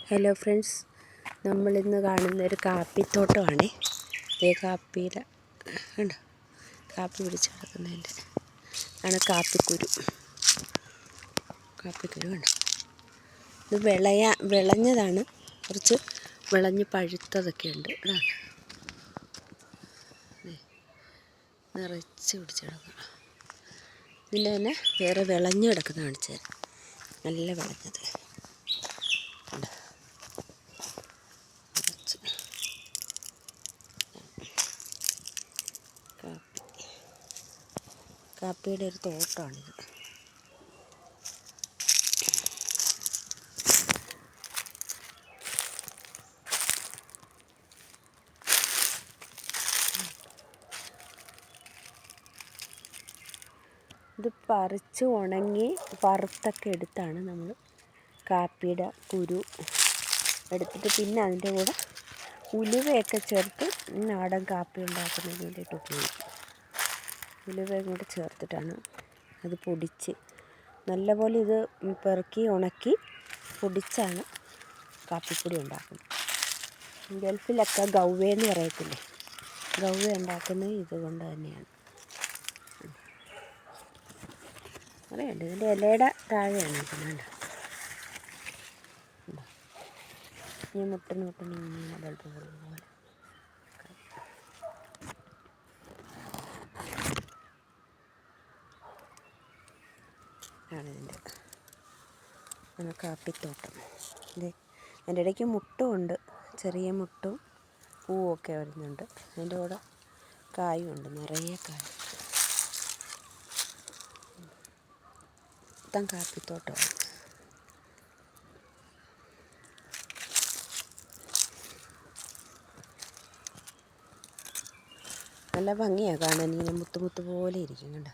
Hello friends, നമ്മളിന്ന് കാണുന്നൊരു കാപ്പിത്തോട്ടമാണ്. ഇതേ കാപ്പിയുടെ ഉണ്ട്, കാപ്പി പിടിച്ച് കിടക്കുന്നതിൻ്റെ ആണ് കാപ്പിക്കുരു ഉണ്ട്. ഇത് വിളഞ്ഞതാണ്, കുറച്ച് വിളഞ്ഞ് പഴുത്തതൊക്കെ ഉണ്ട്. നിറച്ച് പിടിച്ച് കിടക്കുക. ഇതിൻ്റെ തന്നെ വേറെ വിളഞ്ഞ് കിടക്കുന്ന കാണിച്ചു തരാം. നല്ല വിളഞ്ഞത് കാപ്പിയുടെ ഒരു തോട്ടമാണിത്. ഇത് പറിച്ച് ഉണങ്ങി വറുത്തൊക്കെ എടുത്താണ് നമ്മൾ കാപ്പിയുടെ കുരു എടുത്തിട്ട് പിന്നെ അതിൻ്റെ കൂടെ ഉലുവയൊക്കെ ചേർത്ത് നാടൻ കാപ്പി ഉണ്ടാക്കുന്നതിന് വേണ്ടിയിട്ട് ഉപയോഗിക്കും. ഉലുവയും കൂടെ ചേർത്തിട്ടാണ് അത് പൊടിച്ച് നല്ലപോലെ ഇത് പെറുക്കി ഉണക്കി പൊടിച്ചാണ് കാപ്പിപ്പൊടി ഉണ്ടാക്കുന്നത്. ഗൾഫിലൊക്കെ ഗൗവയെന്ന് പറയത്തില്ലേ, ഗൗവ ഉണ്ടാക്കുന്നത് ഇതുകൊണ്ട് തന്നെയാണ്. അറിയണ്ട, ഇതിൻ്റെ ഇലയുടെ താഴെയാണ് ഇരിക്കുന്നത്. ഈ മുട്ടന് ഇങ്ങനെ ബൾബ് പോലെ ആണ് ഇതിൻ്റെ കാപ്പിത്തോട്ടം. ഇത് അതിൻ്റെ ഇടയ്ക്ക് മുട്ടുമുണ്ട്, ചെറിയ മുട്ടും പൂവൊക്കെ വരുന്നുണ്ട്. അതിൻ്റെ കൂടെ കായുണ്ട്, നിറയെ കായ. മൊത്തം കാപ്പിത്തോട്ടമാണ്. നല്ല ഭംഗിയാണ് കാണാൻ, ഇങ്ങനെ മുത്ത് പോലെ ഇരിക്കും. കണ്ടോ?